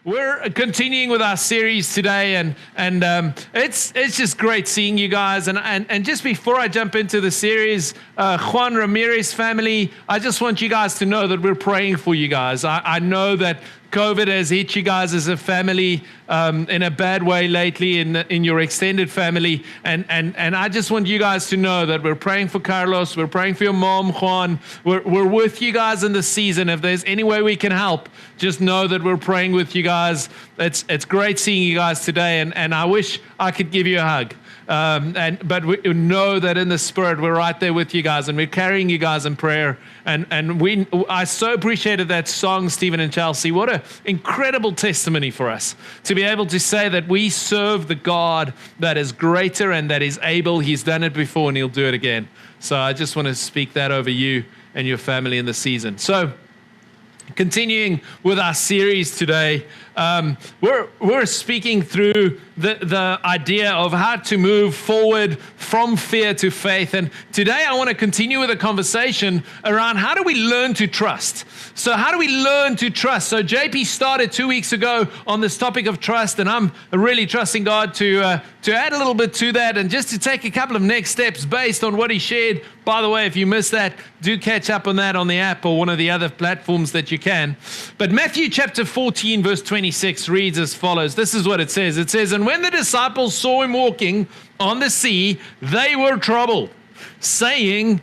We're continuing with our series today, and it's just great seeing you guys. And just before I jump into the series, Juan Ramirez family, I just want you guys to know that we're praying for you guys. I know that COVID has hit you guys as a family in a bad way lately in your extended family, and I just want you guys to know that we're praying for Carlos, we're praying for your mom, Juan. We're with you guys in this season. If there's any way we can help, just know that we're praying with you guys. It's great seeing you guys today, and I wish I could give you a hug. But we know that in the Spirit, we're right there with you guys, and we're carrying you guys in prayer. I so appreciated that song, Stephen and Chelsea. What an incredible testimony for us to be able to say that we serve the God that is greater and that is able. He's done it before, and He'll do it again. So I just want to speak that over you and your family in the season. So, continuing with our series today, we're speaking through the idea of how to move forward from fear to faith. And today I want to continue with a conversation around how do we learn to trust. So how do we learn to trust? So JP started 2 weeks ago on this topic of trust, and I'm really trusting God to add a little bit to that and just to take a couple of next steps based on what he shared. By the way, if you missed that, do catch up on that on the app or one of the other platforms that you can. But Matthew chapter 14, verse 26 reads as follows. This is what it says. It says, "And when the disciples saw him walking on the sea, they were troubled, saying,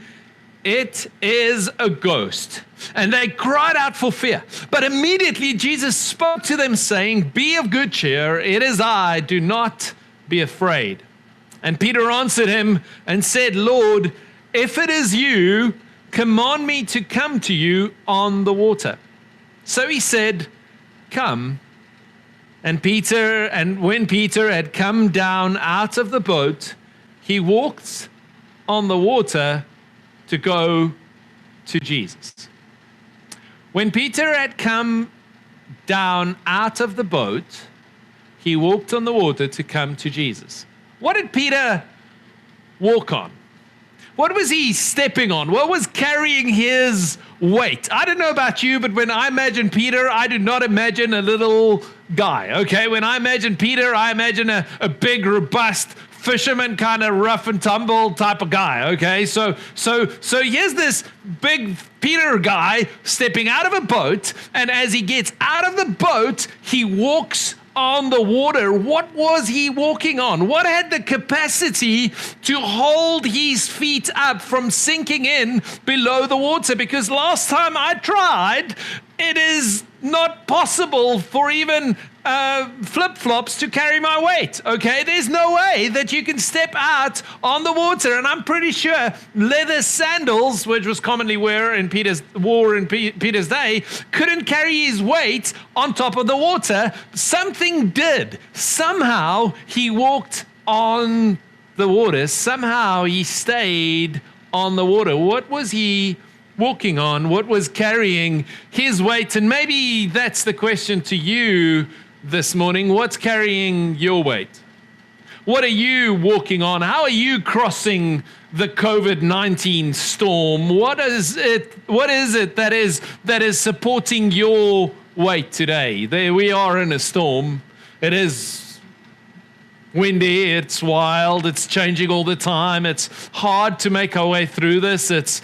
'It is a ghost.' And they cried out for fear. But immediately Jesus spoke to them, saying, 'Be of good cheer, it is I, do not be afraid.' And Peter answered him and said, 'Lord, if it is you, command me to come to you on the water.' So he said, 'Come.' And when Peter had come down out of the boat, he walked on the water to go to Jesus." When Peter had come down out of the boat, he walked on the water to come to Jesus. What did Peter walk on? What was he stepping on? What was carrying his weight? I don't know about you, but when I imagine Peter, I do not imagine a little guy, okay? When I imagine Peter, I imagine a big, robust fisherman, kind of rough and tumble type of guy, okay? So here's this big Peter guy stepping out of a boat, and as he gets out of the boat, he walks on the water. What was he walking on? What had the capacity to hold his feet up from sinking in below the water? Because last time I tried, it is not possible for even flip-flops to carry my weight, okay? There's no way that you can step out on the water, and I'm pretty sure leather sandals, which was commonly worn in Peter's day, couldn't carry his weight on top of the water. Something did. Somehow he walked on the water. Somehow he stayed on the water. What was he walking on? What was carrying his weight? And maybe that's the question to you this morning. What's carrying your weight? What are you walking on? How are you crossing the COVID-19 storm? What is it that is supporting your weight today? There we are in a storm. It is windy, it's wild, it's changing all the time. It's hard to make our way through this. It's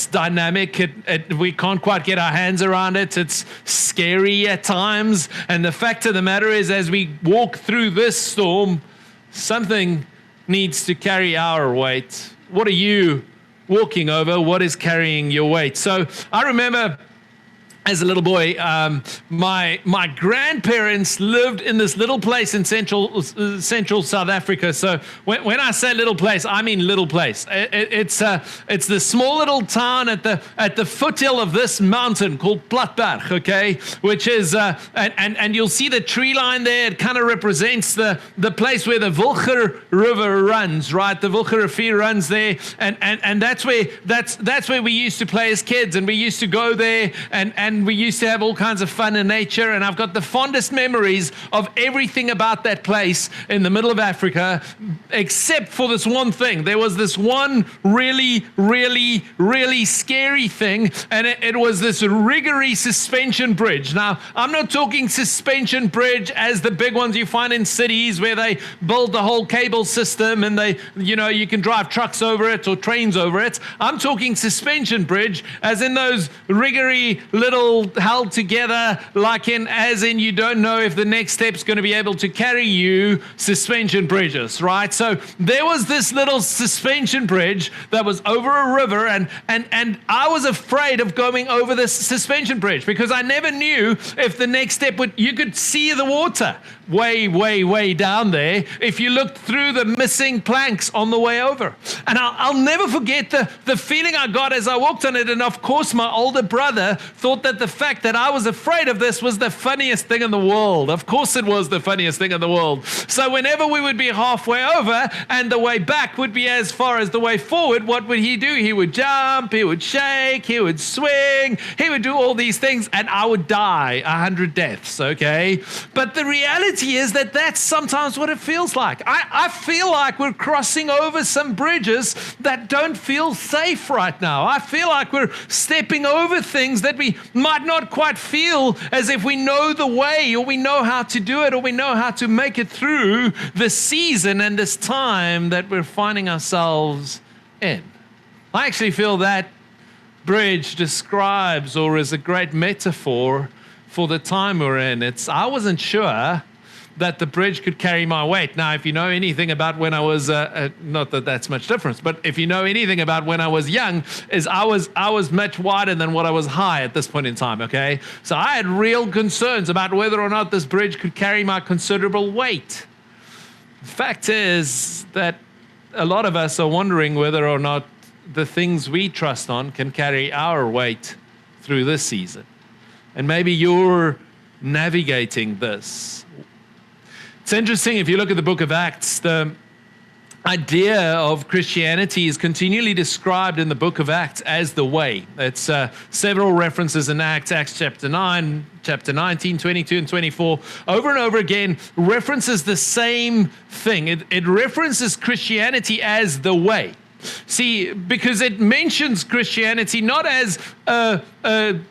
dynamic. We can't quite get our hands around it. It's scary at times. And the fact of the matter is, as we walk through this storm, something needs to carry our weight. What are you walking over? What is carrying your weight? So I remember as a little boy, my grandparents lived in this little place in central South Africa. So when I say little place, I mean little place. It's the small little town at the foothill of this mountain called Platberg, okay? Which is and you'll see the tree line there. It kind of represents the place where the Wilger River runs, right? The Wilger Rivier runs there, and that's where we used to play as kids, and we used to go there and and we used to have all kinds of fun in nature, and I've got the fondest memories of everything about that place in the middle of Africa, except for this one thing. There was this one really, really, really scary thing, and it was this Riggery suspension bridge. Now, I'm not talking suspension bridge as the big ones you find in cities where they build the whole cable system and you can drive trucks over it or trains over it. I'm talking suspension bridge as in those Riggery little held together, as in you don't know if the next step's going to be able to carry you suspension bridges, right? So there was this little suspension bridge that was over a river, and I was afraid of going over this suspension bridge because I never knew if the next step you could see the water way, way, way down there if you looked through the missing planks on the way over. And I'll never forget the feeling I got as I walked on it. And of course, my older brother thought that the fact that I was afraid of this was the funniest thing in the world. Of course it was the funniest thing in the world. So whenever we would be halfway over and the way back would be as far as the way forward, what would he do? He would jump, he would shake, he would swing, he would do all these things, and I would die 100 deaths, okay? But the reality is that that's sometimes what it feels like. I feel like we're crossing over some bridges that don't feel safe right now. I feel like we're stepping over things that we might not quite feel as if we know the way or we know how to do it or we know how to make it through the season and this time that we're finding ourselves in. I actually feel that bridge describes or is a great metaphor for the time we're in. I wasn't sure that the bridge could carry my weight. Now, if you know anything about when I was, not that that's much difference, but if you know anything about when I was young, is I was much wider than what I was high at this point in time, okay? So I had real concerns about whether or not this bridge could carry my considerable weight. The fact is that a lot of us are wondering whether or not the things we trust on can carry our weight through this season. And maybe you're navigating this. It's interesting, if you look at the book of Acts, the idea of Christianity is continually described in the book of Acts as the way. It's several references in Acts chapter 9, chapter 19, 22, and 24. Over and over again, references the same thing. It references Christianity as the way. See, because it mentions Christianity not as a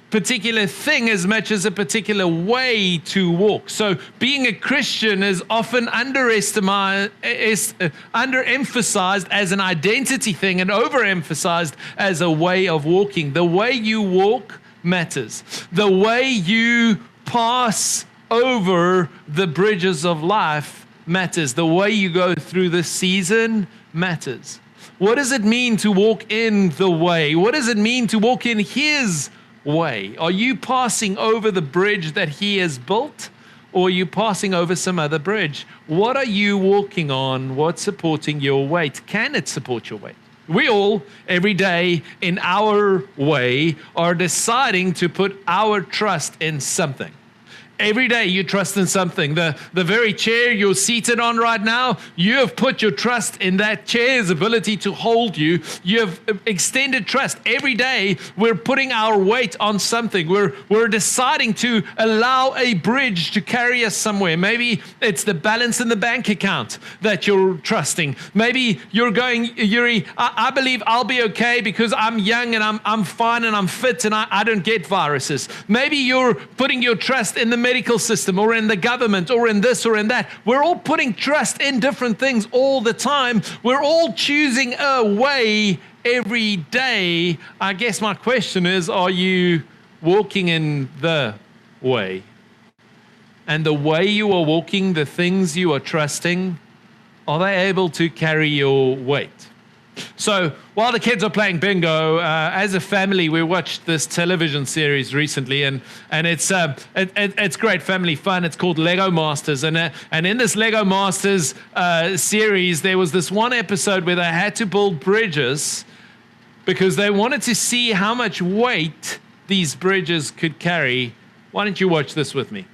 particular thing as much as a particular way to walk. So being a Christian is often underemphasized as an identity thing and overemphasized as a way of walking. The way you walk matters. The way you pass over the bridges of life matters. The way you go through the season matters. What does it mean to walk in the way? What does it mean to walk in His way? Are you passing over the bridge that He has built, or are you passing over some other bridge? What are you walking on? What's supporting your weight? Can it support your weight? We all, every day, in our way, are deciding to put our trust in something. Every day you trust in something. The very chair you're seated on right now, you have put your trust in that chair's ability to hold you. You have extended trust. Every day we're putting our weight on something. We're deciding to allow a bridge to carry us somewhere. Maybe it's the balance in the bank account that you're trusting. Maybe you're going, Jurie, I believe I'll be okay because I'm young and I'm fine and I'm fit and I don't get viruses. Maybe you're putting your trust in the medical system or in the government or in this or in that. We're all putting trust in different things all the time. We're all choosing a way every day. I guess my question is, are you walking in the way? And the way you are walking, the things you are trusting, are they able to carry your weight? So while the kids are playing bingo, as a family, we watched this television series recently, and it's great family fun. It's called Lego Masters, and in this Lego Masters series, there was this one episode where they had to build bridges because they wanted to see how much weight these bridges could carry. Why don't you watch this with me?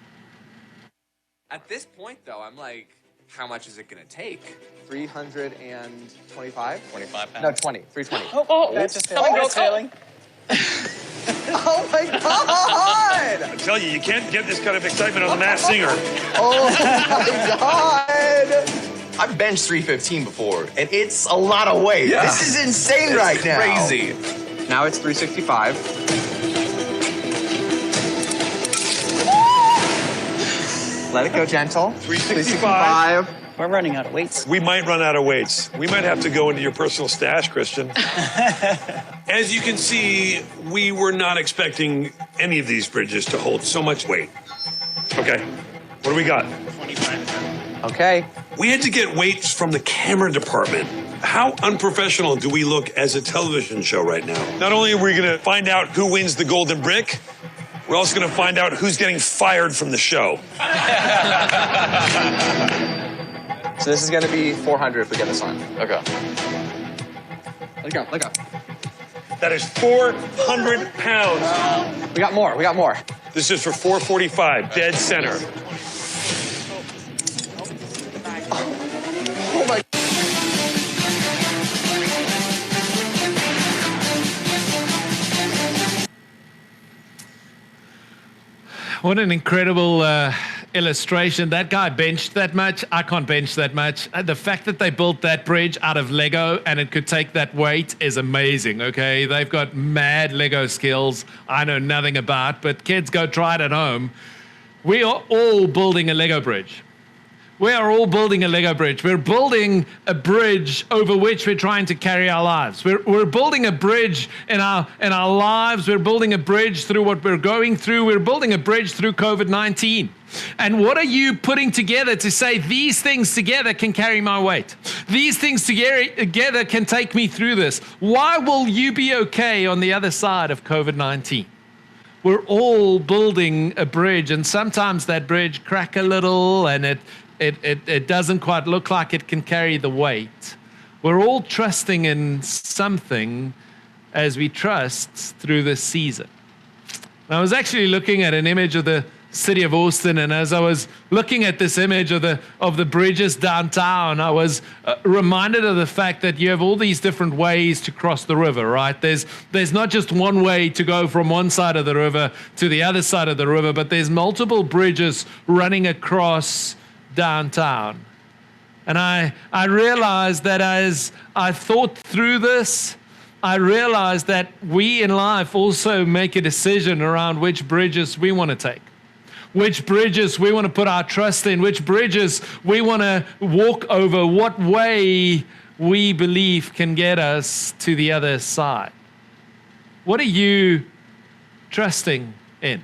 At this point, though, I'm like, how much is it going to take? 325? 25 pounds? No, 20. 320. Oh, that's just failing. That's failing. Oh my God! I tell you, you can't get this kind of excitement on The Masked Singer. Oh my God! I've benched 315 before, and it's a lot of weight. Yeah. This is insane right now. Crazy. Now it's 365. Let it go gentle. 365. We're running out of weights. We might run out of weights. We might have to go into your personal stash, Christian. As you can see, we were not expecting any of these bridges to hold so much weight. Okay, what do we got? Okay. We had to get weights from the camera department. How unprofessional do we look as a television show right now? Not only are we gonna find out who wins the golden brick, we're also gonna find out who's getting fired from the show. So this is going to be 400 if we get this on. Okay. Let go. Let go. That is 400 pounds. We got more. We got more. This is for 445, dead center. Oh my. What an incredible illustration. That guy benched that much. I can't bench that much. The fact that they built that bridge out of Lego and it could take that weight is amazing, okay? They've got mad Lego skills I know nothing about, but kids, go try it at home. We are all building a Lego bridge. We are all building a Lego bridge. We're building a bridge over which we're trying to carry our lives. We're building a bridge in our lives. We're building a bridge through what we're going through. We're building a bridge through COVID-19. And what are you putting together to say these things together can carry my weight? These things together can take me through this. Why will you be okay on the other side of COVID-19? We're all building a bridge, and sometimes that bridge crack a little and it doesn't quite look like it can carry the weight. We're all trusting in something as we trust through this season. And I was actually looking at an image of the city of Austin, and as I was looking at this image of the bridges downtown, I was reminded of the fact that you have all these different ways to cross the river, right? There's not just one way to go from one side of the river to the other side of the river, but there's multiple bridges running across downtown. And I realized that as I thought through this, I realized that we in life also make a decision around which bridges we want to take, which bridges we want to put our trust in, which bridges we want to walk over, what way we believe can get us to the other side. What are you trusting in?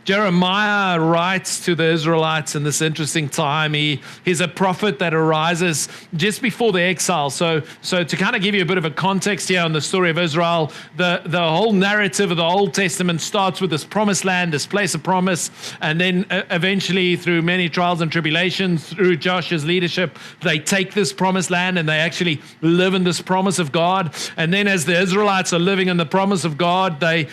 Jeremiah writes to the Israelites in this interesting time. He's a prophet that arises just before the exile. So to kind of give you a bit of a context here on the story of Israel, the whole narrative of the Old Testament starts with this promised land, this place of promise, and then eventually through many trials and tribulations, through Joshua's leadership, they take this promised land and they actually live in this promise of God. And then as the Israelites are living in the promise of God, they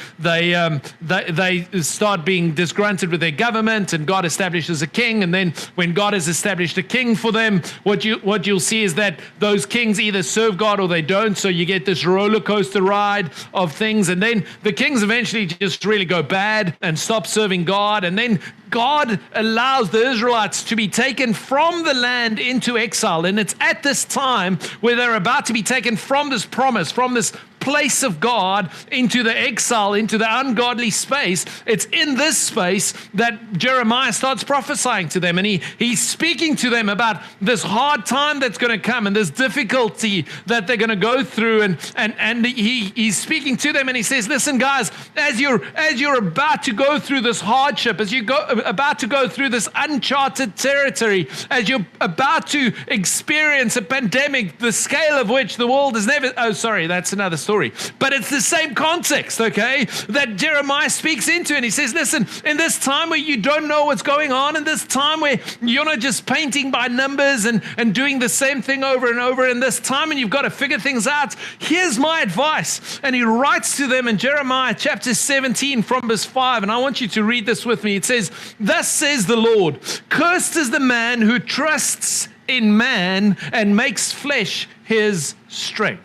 start being disgruntled with their government, and God establishes a king. And then when God has established a king for them, what you'll see is that those kings either serve God or they don't. So you get this roller coaster ride of things, and then the kings eventually just really go bad and stop serving God. And then God allows the Israelites to be taken from the land into exile. And it's at this time where they're about to be taken from this promise, from this place of God into the exile, into the ungodly space. It's in this space that Jeremiah starts prophesying to them, and he's speaking to them about this hard time that's going to come and this difficulty that they're going to go through, and he's speaking to them, and he says, listen guys, as you're about to go through this hardship, as you about to go through this uncharted territory, as you're about to experience a pandemic the scale of which the world has never, that's another story. But it's the same context, okay, that Jeremiah speaks into. And he says, listen, in this time where you don't know what's going on, in this time where you're not just painting by numbers and doing the same thing over and over, in this time and you've got to figure things out, here's my advice. And he writes to them in Jeremiah chapter 17 from verse 5. And I want you to read this with me. It says, thus says the Lord, cursed is the man who trusts in man and makes flesh his strength,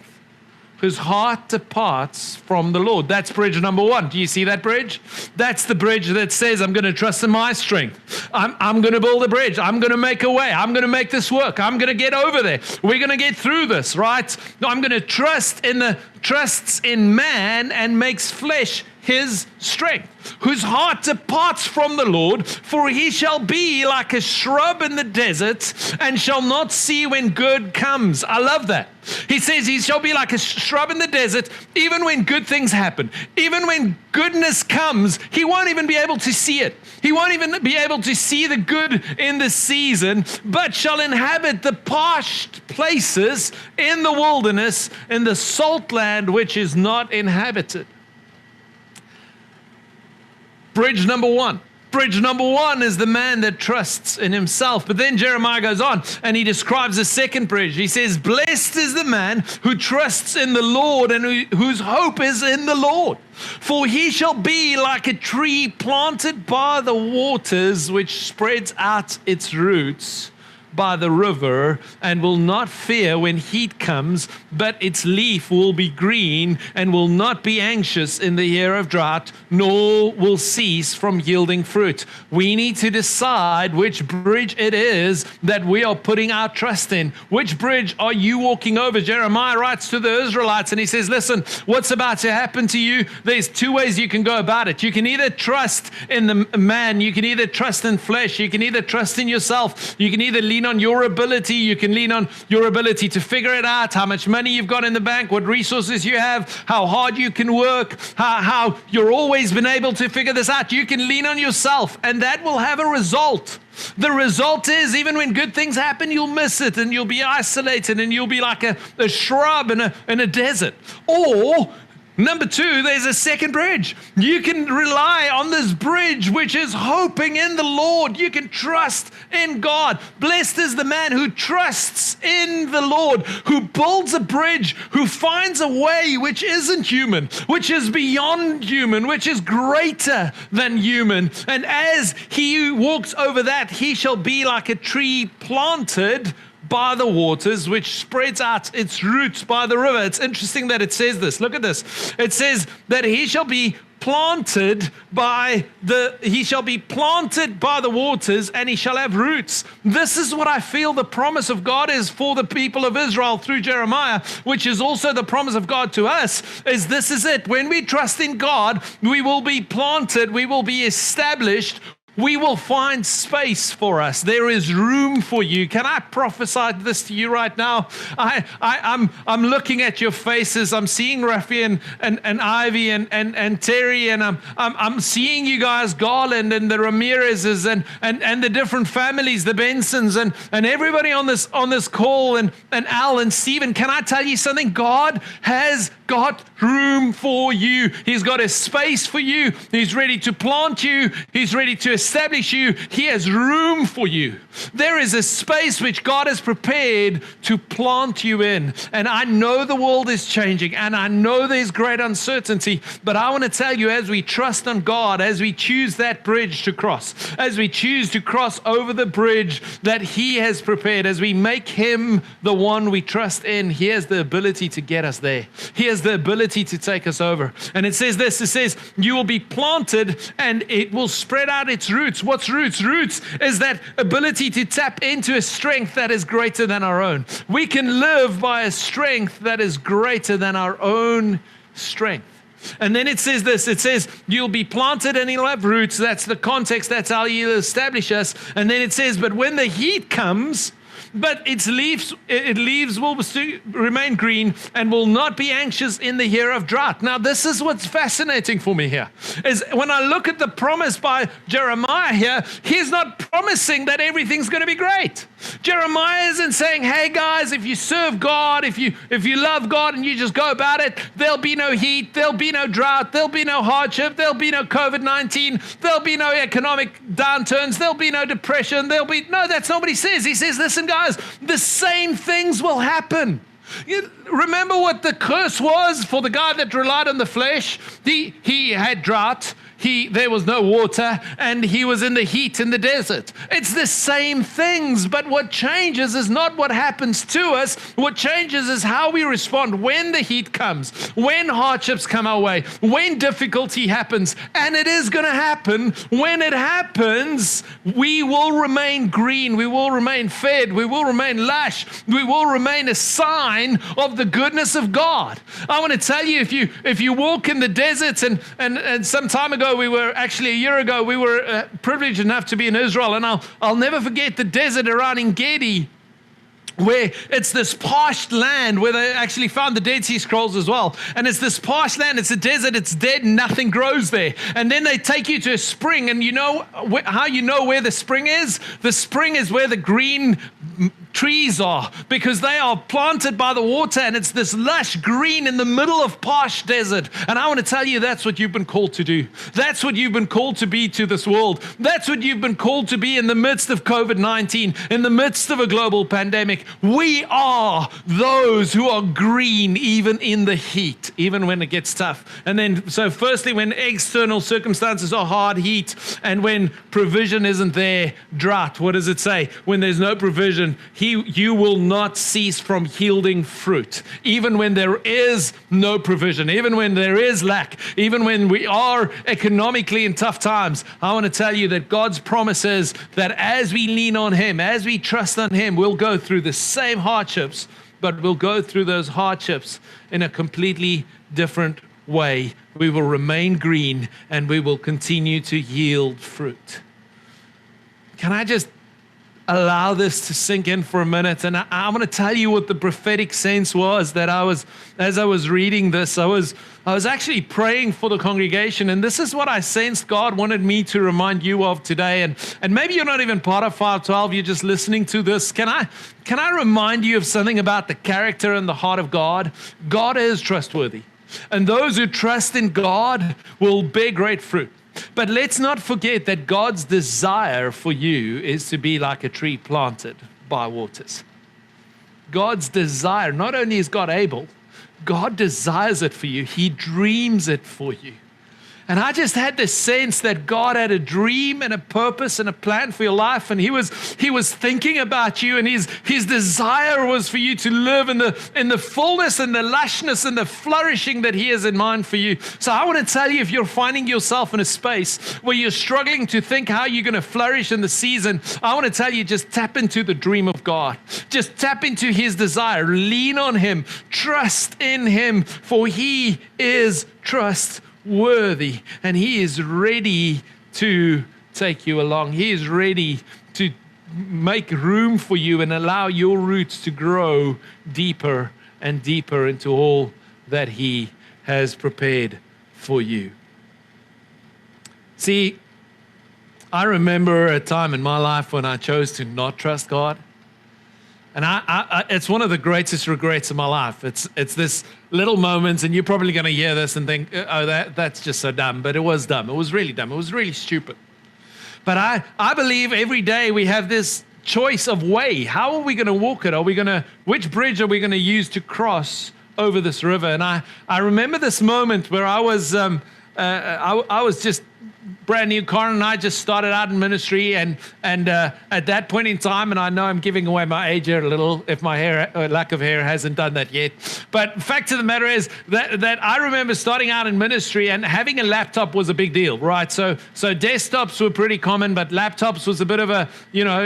whose heart departs from the Lord. That's bridge number one. Do you see that bridge? That's the bridge that says, I'm going to trust in my strength. I'm going to build a bridge. I'm going to make a way. I'm going to make this work. I'm going to get over there. We're going to get through this, right? No, I'm going to trusts in man and makes flesh his strength, whose heart departs from the Lord, for he shall be like a shrub in the desert and shall not see when good comes. I love that. He says he shall be like a shrub in the desert, even when good things happen, even when goodness comes, he won't even be able to see it. He won't even be able to see the good in the season, but shall inhabit the parched places in the wilderness, in the salt land which is not inhabited. Bridge number one. Bridge number one is the man that trusts in himself. But then Jeremiah goes on and he describes a second bridge. He says, blessed is the man who trusts in the Lord and whose hope is in the Lord. For he shall be like a tree planted by the waters, which spreads out its roots by the river and will not fear when heat comes, but its leaf will be green and will not be anxious in the year of drought, nor will cease from yielding fruit. We need to decide which bridge it is that we are putting our trust in. Which bridge are you walking over? Jeremiah writes to the Israelites and he says, listen, what's about to happen to you? There's two ways you can go about it. You can either trust in the man, you can either trust in flesh, you can either trust in yourself, you can either lean on your ability, you can lean on your ability to figure it out, how much money you've got in the bank, what resources you have, how hard you can work, how you're always been able to figure this out. You can lean on yourself and that will have a result. The result is even when good things happen, you'll miss it and you'll be isolated and you'll be like a shrub in a desert. Or number two, there's a second bridge. You can rely on this bridge, which is hoping in the Lord. You can trust in God. Blessed is the man who trusts in the Lord, who builds a bridge, who finds a way which isn't human, which is beyond human, which is greater than human. And as he walks over that, he shall be like a tree planted by the waters, which spreads out its roots by the river. It's interesting that it says this. Look at this. It says that he shall be planted by the waters and he shall have roots. This is what I feel the promise of God is for the people of Israel through Jeremiah, which is also the promise of God to us, is this is it. When we trust in God, we will be planted, we will be established, we will find space for us. There is room for you. Can I prophesy this to you right now? I'm looking at your faces. I'm seeing Rafi and Ivy and Terry, and I'm seeing you guys, Garland and the Ramirez's and the different families, the Bensons and everybody on this call and Al and Stephen. Can I tell you something? God has got room for you. He's got a space for you. He's ready to plant you. He's ready to establish you. He has room for you. There is a space which God has prepared to plant you in. And I know the world is changing and I know there's great uncertainty, but I want to tell you, as we trust on God, as we choose that bridge to cross, as we choose to cross over the bridge that He has prepared, as we make Him the one we trust in, He has the ability to get us there. He has the ability to take us over. And it says this, it says, you will be planted and it will spread out its roots. What's roots? Roots is that ability to tap into a strength that is greater than our own. We can live by a strength that is greater than our own strength. And then it says this, it says, you'll be planted and you'll have roots. That's the context. That's how He'll establish us. And then it says, but when the heat comes, but its leaves will remain green and will not be anxious in the year of drought. Now, this is what's fascinating for me here, is when I look at the promise by Jeremiah here, he's not promising that everything's going to be great. Jeremiah isn't saying, hey guys, if you serve God, if you love God and you just go about it, there'll be no heat, there'll be no drought, there'll be no hardship, there'll be no COVID-19, there'll be no economic downturns, there'll be no depression, no, that's not what he says. He says, listen guys, the same things will happen. You remember what the curse was for the guy that relied on the flesh? He had drought, there was no water, and he was in the heat in the desert. It's the same things, but what changes is not what happens to us. What changes is how we respond when the heat comes, when hardships come our way, when difficulty happens, and it is going to happen. When it happens, we will remain green, we will remain fed, we will remain lush, we will remain a sign of the goodness of God. I want to tell you, if you walk in the deserts, and some time ago, a year ago, we were privileged enough to be in Israel, and I'll never forget the desert around Engedi, where it's this parched land where they actually found the Dead Sea Scrolls as well. And it's this parched land, it's a desert, it's dead, nothing grows there. And then they take you to a spring, and you know how you know where the spring is? The spring is where the green trees are, because they are planted by the water, and it's this lush green in the middle of parched desert. And I want to tell you, that's what you've been called to do. That's what you've been called to be to this world. That's what you've been called to be in the midst of COVID-19, in the midst of a global pandemic. We are those who are green even in the heat, even when it gets tough. And then, so firstly, when external circumstances are hard, heat, and when provision isn't there, drought. What does it say? When there's no provision, you will not cease from yielding fruit. Even when there is no provision, even when there is lack, even when we are economically in tough times, I want to tell you that God's promise is that as we lean on Him, as we trust on Him, we'll go through the same hardships, but we'll go through those hardships in a completely different way. We will remain green, and we will continue to yield fruit. Can I just allow this to sink in for a minute? And I'm going to tell you what the prophetic sense was that as I was reading this, I was actually praying for the congregation, and this is what I sensed God wanted me to remind you of today. And maybe you're not even part of 512, you're just listening to this. Can I remind you of something about the character and the heart of God? God is trustworthy, and those who trust in God will bear great fruit. But let's not forget that God's desire for you is to be like a tree planted by waters. God's desire, not only is God able, God desires it for you. He dreams it for you. And I just had this sense that God had a dream and a purpose and a plan for your life, and He was thinking about you, and His desire was for you to live in the fullness and the lushness and the flourishing that He has in mind for you. So I want to tell you, if you're finding yourself in a space where you're struggling to think how you're going to flourish in the season, I want to tell you, just tap into the dream of God. Just tap into His desire. Lean on Him. Trust in Him, for He is trustworthy, and He is ready to take you along. He is ready to make room for you and allow your roots to grow deeper and deeper into all that He has prepared for you. See, I remember a time in my life when I chose to not trust God. And it's one of the greatest regrets of my life. It's this little moments, and you're probably going to hear this and think, oh, that's just so dumb. But it was dumb. It was really dumb. It was really stupid. But I believe every day we have this choice of way. How are we going to walk it? Which bridge are we going to use to cross over this river? And I remember this moment where I was just brand new. Corin and I just started out in ministry, and at that point in time, and I know I'm giving away my age here a little if my lack of hair hasn't done that yet, but fact of the matter is that I remember starting out in ministry, and having a laptop was a big deal, right? So desktops were pretty common, but laptops was a bit of a,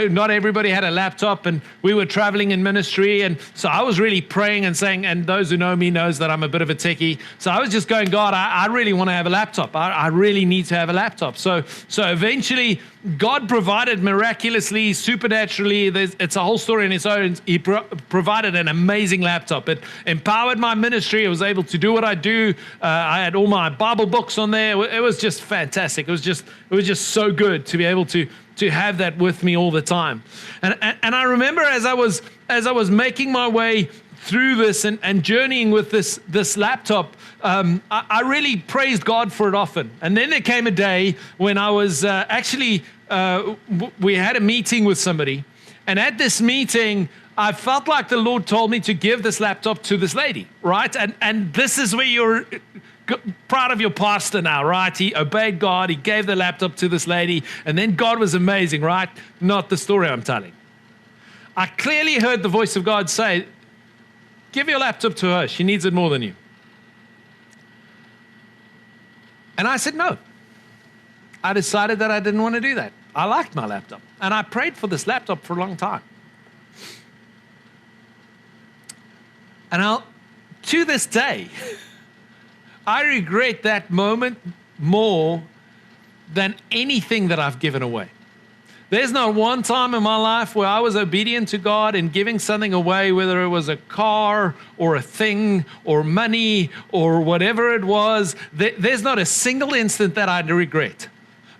not everybody had a laptop, and we were traveling in ministry, and so I was really praying and saying, and those who know me knows that I'm a bit of a techie, so I was just going, God, I really want to have a laptop. I really need to have a laptop. So eventually, God provided miraculously, supernaturally. It's a whole story in its own. He provided an amazing laptop. It empowered my ministry. I was able to do what I do. I had all my Bible books on there. It was just fantastic. It was just so good to be able to have that with me all the time. And I remember as I was making my way through this and journeying with this laptop, I really praised God for it often. And then there came a day when I was we had a meeting with somebody. And at this meeting, I felt like the Lord told me to give this laptop to this lady, right? And this is where proud of your pastor now, right? He obeyed God. He gave the laptop to this lady. And then God was amazing, right? Not the story I'm telling. I clearly heard the voice of God say, give your laptop to her. She needs it more than you. And I said, no. I decided that I didn't want to do that. I liked my laptop. And I prayed for this laptop for a long time. And to this day, I regret that moment more than anything that I've given away. There's not one time in my life where I was obedient to God in giving something away, whether it was a car or a thing or money or whatever it was. There's not a single instant that I regret.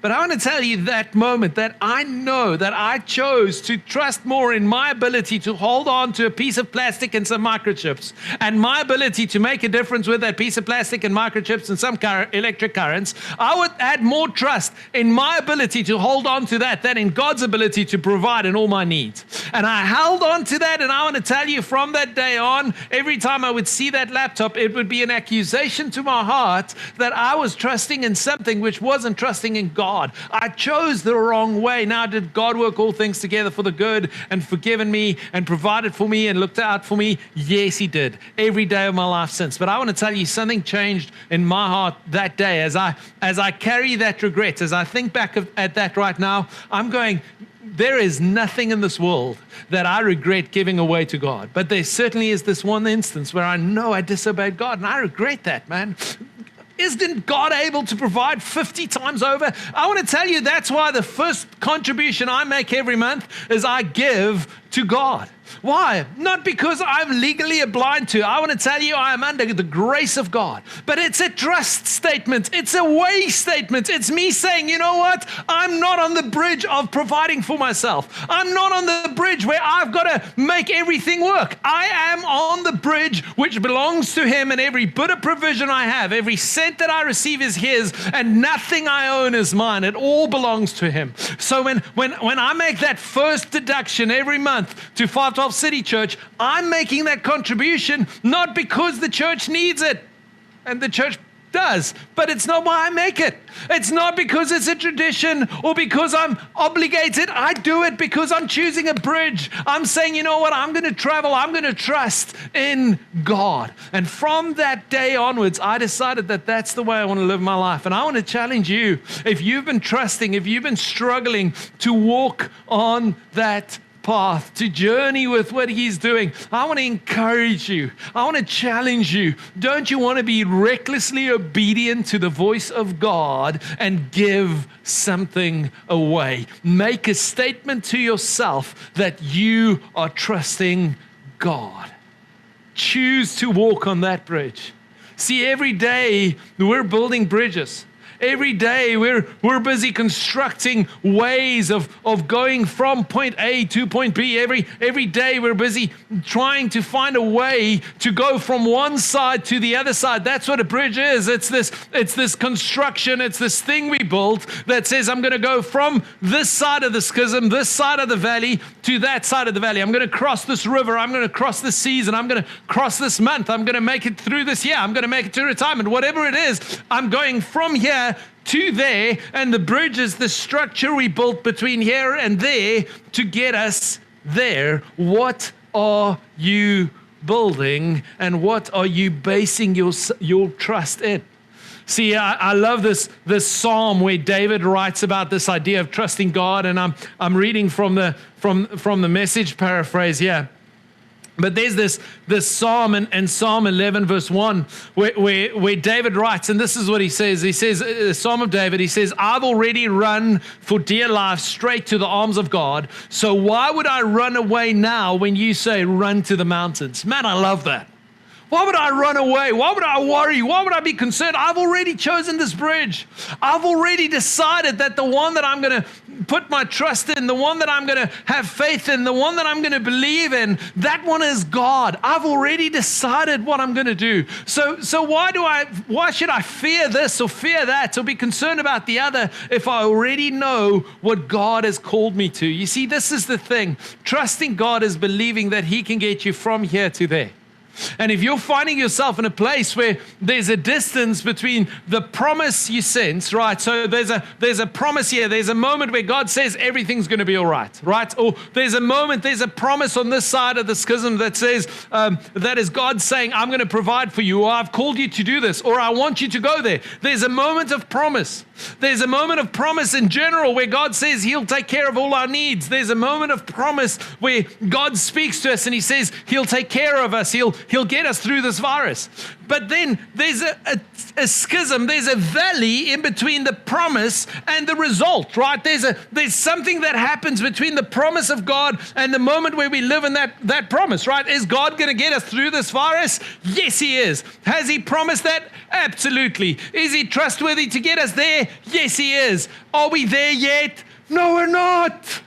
But I want to tell you that moment that I know that I chose to trust more in my ability to hold on to a piece of plastic and some microchips, and my ability to make a difference with that piece of plastic and microchips and some electric currents. I would add more trust in my ability to hold on to that than in God's ability to provide in all my needs. And I held on to that, and I want to tell you from that day on, every time I would see that laptop, it would be an accusation to my heart that I was trusting in something which wasn't trusting in God. I chose the wrong way. Now, did God work all things together for the good and forgiven me and provided for me and looked out for me? Yes, he did. Every day of my life since. But I want to tell you, something changed in my heart that day. As I carry that regret, as I think back at that right now, I'm going, there is nothing in this world that I regret giving away to God. But there certainly is this one instance where I know I disobeyed God, and I regret that, man. Isn't God able to provide 50 times over? I want to tell you, that's why the first contribution I make every month is I give to God. Why? Not because I'm legally obliged to. I want to tell you I am under the grace of God. But it's a trust statement. It's a way statement. It's me saying, you know what? I'm not on the bridge of providing for myself. I'm not on the bridge where I've got to make everything work. I am on the bridge which belongs to Him, and every bit of provision I have, every cent that I receive is His, and nothing I own is mine. It all belongs to Him. So when I make that first deduction every month to 512 City Church, I'm making that contribution not because the church needs it, and the church does, but it's not why I make it. It's not because it's a tradition or because I'm obligated. I do it because I'm choosing a bridge. I'm saying, you know what, I'm going to travel. I'm going to trust in God. And from that day onwards, I decided that that's the way I want to live my life. And I want to challenge you, if you've been trusting, if you've been struggling to walk on that path, to journey with what He's doing, I want to encourage you. I want to challenge you. Don't you want to be recklessly obedient to the voice of God and give something away? Make a statement to yourself that you are trusting God. Choose to walk on that bridge. See, every day we're building bridges. Every day we're busy constructing ways of going from point A to point B. Every day we're busy trying to find a way to go from one side to the other side. That's what a bridge is. It's this construction. It's this thing we built that says, I'm going to go from this side of the schism, this side of the valley, to that side of the valley. I'm going to cross this river. I'm going to cross this season. I'm going to cross this month. I'm going to make it through this year. I'm going to make it to retirement. Whatever it is, I'm going from here to there, and the bridge is the structure we built between here and there to get us there. What are you building, and what are you basing your trust in? See, I love this psalm where David writes about this idea of trusting God, and I'm reading from the Message paraphrase here. But there's this psalm in Psalm 11 verse 1 where David writes, and this is what he says. He says, Psalm of David, he says, I've already run for dear life straight to the arms of God. So why would I run away now when you say run to the mountains? Man, I love that. Why would I run away? Why would I worry? Why would I be concerned? I've already chosen this bridge. I've already decided that the one that I'm going to put my trust in, the one that I'm going to have faith in, the one that I'm going to believe in, that one is God. I've already decided what I'm going to do. So why should I fear this or fear that or be concerned about the other if I already know what God has called me to? You see, this is the thing. Trusting God is believing that He can get you from here to there. And if you're finding yourself in a place where there's a distance between the promise you sense, right? So there's a promise here. There's a moment where God says everything's going to be all right, right? Or there's a promise on this side of the schism that says, that is God saying, I'm going to provide for you, or I've called you to do this, or I want you to go there. There's a moment of promise. There's a moment of promise in general where God says he'll take care of all our needs. There's a moment of promise where God speaks to us and he says he'll take care of us. He'll get us through this virus. But then there's a schism. There's a valley in between the promise and the result, right? There's something that happens between the promise of God and the moment where we live in that promise, right? Is God going to get us through this virus? Yes, he is. Has he promised that? Absolutely. Is he trustworthy to get us there? Yes, he is. Are we there yet? No, we're not.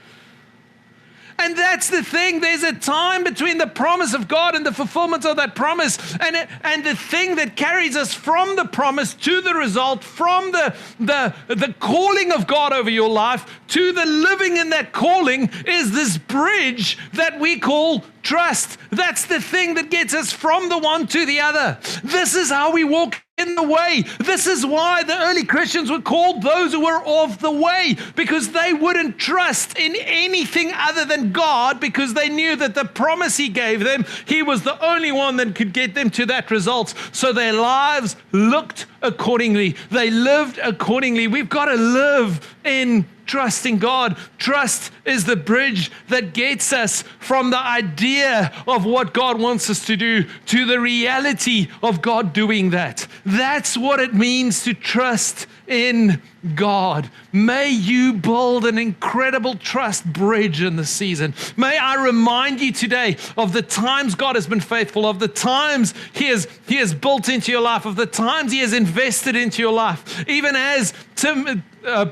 And that's the thing. There's a time between the promise of God and the fulfillment of that promise. And the thing that carries us from the promise to the result, from the calling of God over your life to the living in that calling, is this bridge that we call trust. That's the thing that gets us from the one to the other. This is how we walk in the way. This is why the early Christians were called those who were of the way, because they wouldn't trust in anything other than God, because they knew that the promise he gave them, he was the only one that could get them to that result. So their lives looked accordingly. They lived accordingly. We've got to live in trusting God. Trust is the bridge that gets us from the idea of what God wants us to do to the reality of God doing that. That's what it means to trust in God. May you build an incredible trust bridge in this season. May I remind you today of the times God has been faithful, of the times He has built into your life, of the times He has invested into your life. Even as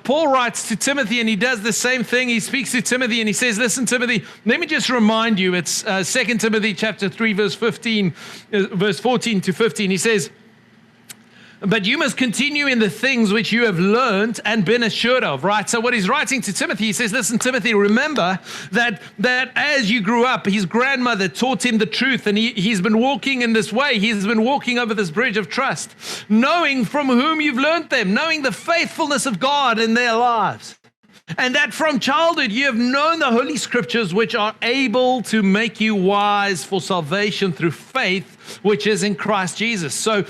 Paul writes to Timothy, and he does the same thing. He speaks to Timothy and he says, listen, Timothy, let me just remind you, it's 2 Timothy chapter 3, verse 14 to 15. He says, but you must continue in the things which you have learned and been assured of, right? So what he's writing to Timothy, he says, listen, Timothy, remember that as you grew up, his grandmother taught him the truth, and he's been walking in this way. He's been walking over this bridge of trust, knowing from whom you've learned them, knowing the faithfulness of God in their lives. And that from childhood you have known the Holy Scriptures, which are able to make you wise for salvation through faith, which is in Christ Jesus. So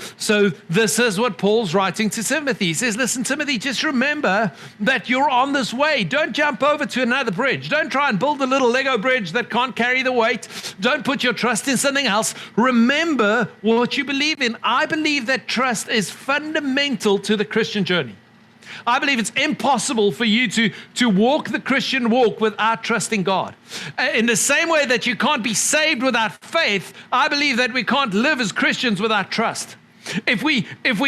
this is what Paul's writing to Timothy. He says, listen, Timothy, just remember that you're on this way. Don't jump over to another bridge. Don't try and build a little Lego bridge that can't carry the weight. Don't put your trust in something else. Remember what you believe in. I believe that trust is fundamental to the Christian journey. I believe it's impossible for you to walk the Christian walk without trusting God. In the same way that you can't be saved without faith, I believe that we can't live as Christians without trust. If we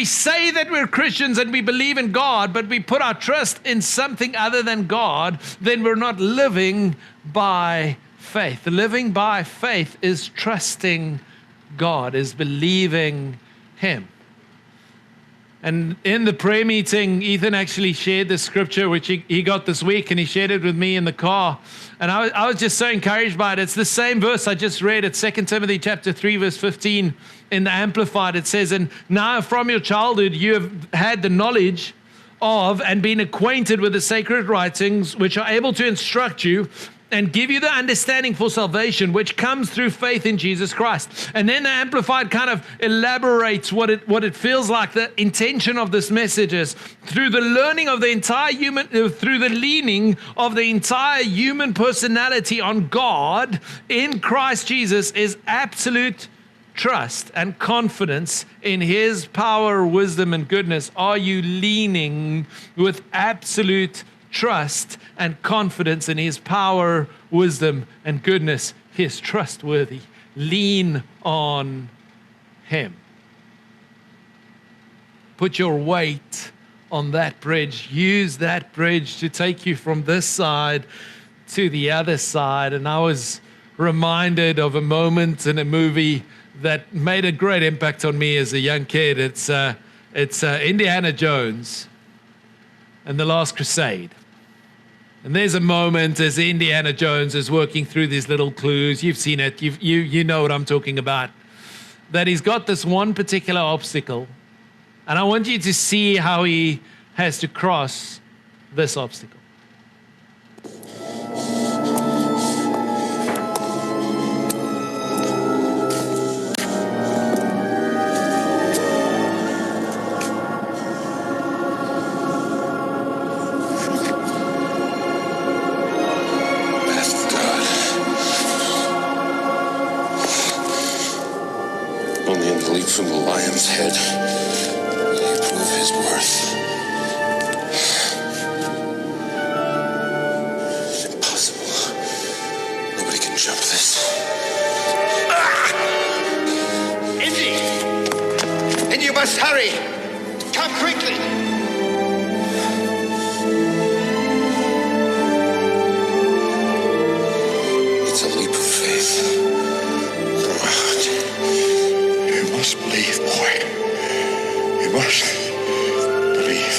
say that we're Christians and we believe in God, but we put our trust in something other than God, then we're not living by faith. Living by faith is trusting God, is believing Him. And in the prayer meeting, Ethan actually shared this scripture, which he got this week, and he shared it with me in the car. And I was just so encouraged by it. It's the same verse I just read. It's 2 Timothy chapter 3, verse 15 in the Amplified. It says, and now from your childhood, you have had the knowledge of and been acquainted with the sacred writings, which are able to instruct you and give you the understanding for salvation, which comes through faith in Jesus Christ. And then the Amplified kind of elaborates what it feels like the intention of this message is. Through the learning of the entire through the leaning of the entire human personality on God in Christ Jesus is absolute trust and confidence in His power, wisdom, and goodness. Are you leaning with absolute trust and confidence in His power, wisdom, and goodness? He is trustworthy. Lean on Him. Put your weight on that bridge. Use that bridge to take you from this side to the other side. And I was reminded of a moment in a movie that made a great impact on me as a young kid. It's Indiana Jones and the Last Crusade. And there's a moment as Indiana Jones is working through these little clues. You've seen it. You know what I'm talking about. that he's got this one particular obstacle, and I want you to see how he has to cross this obstacle. From the lion's head, he prove his worth. Impossible. Nobody can jump this. Indy! And you must hurry! Come quickly! It's a leap of faith. You must believe, boy. You must believe.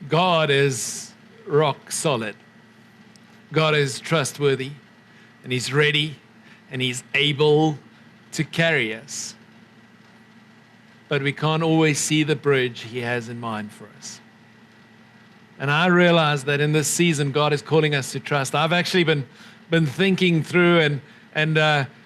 God is rock solid. God is trustworthy, and he's ready, and he's able to carry us. But we can't always see the bridge he has in mind for us. And I realize that in this season, God is calling us to trust. I've actually been thinking through, and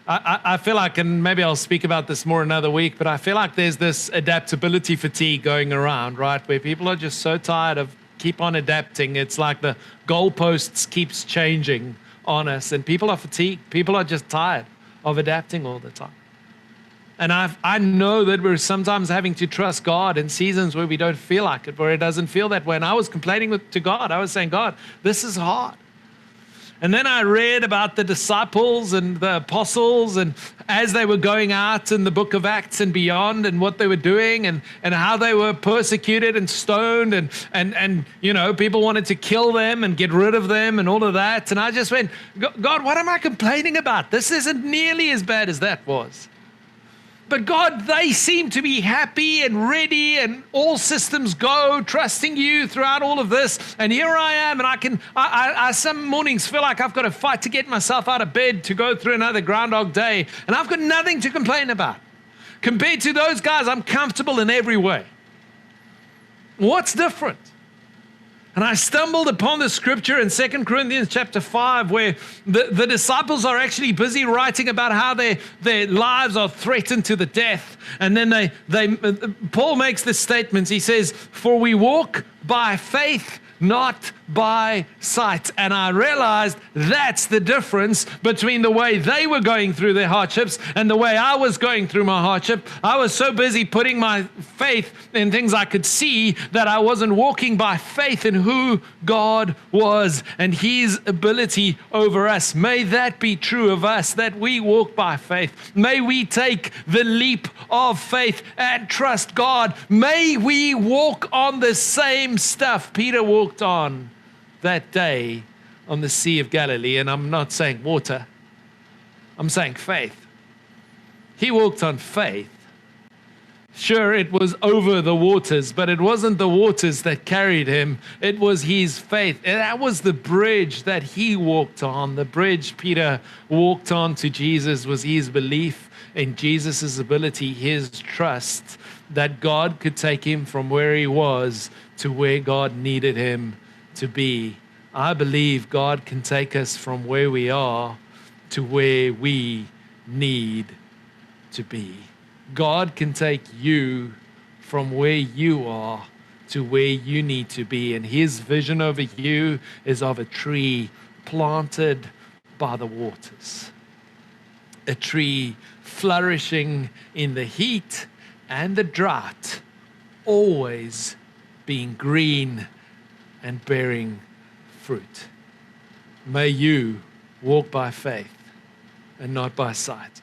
I feel like, and maybe I'll speak about this more another week, but I feel like there's this adaptability fatigue going around, right? Where people are just so tired of keep on adapting. It's like the goalposts keeps changing on us, and people are fatigued. People are just tired of adapting all the time. And I know that we're sometimes having to trust God in seasons where we don't feel like it, where it doesn't feel that way. And I was complaining to God. I was saying, God, this is hard. And then I read about the disciples and the apostles, and as they were going out in the book of Acts and beyond, and what they were doing, and how they were persecuted and stoned, and you know, people wanted to kill them and get rid of them and all of that. And I just went, God, what am I complaining about? This isn't nearly as bad as that was. But God, they seem to be happy and ready and all systems go, trusting you throughout all of this. And here I am, and I some mornings feel like I've got to fight to get myself out of bed to go through another Groundhog Day. And I've got nothing to complain about. Compared to those guys, I'm comfortable in every way. What's different? And I stumbled upon the scripture in 2 Corinthians chapter 5, where the disciples are actually busy writing about how their lives are threatened to the death. And then Paul makes this statement. He says, "For we walk by faith, not by sight." And I realized that's the difference between the way they were going through their hardships and the way I was going through my hardship. I was so busy putting my faith in things I could see that I wasn't walking by faith in who God was and his ability over us. May that be true of us, that we walk by faith. May we take the leap of faith and trust God. May we walk on the same stuff Peter walked on that day on the Sea of Galilee. And I'm not saying water, I'm saying faith. He walked on faith. Sure, it was over the waters, but it wasn't the waters that carried him. It was his faith. And that was the bridge that he walked on. The bridge Peter walked on to Jesus was his belief in Jesus' ability, his trust that God could take him from where he was to where God needed him to be I believe God can take us from where we are to where we need to be. God can take you from where you are to where you need to be. And his vision over you is of a tree planted by the waters, a tree flourishing in the heat and the drought, always being green and bearing fruit. May you walk by faith and not by sight.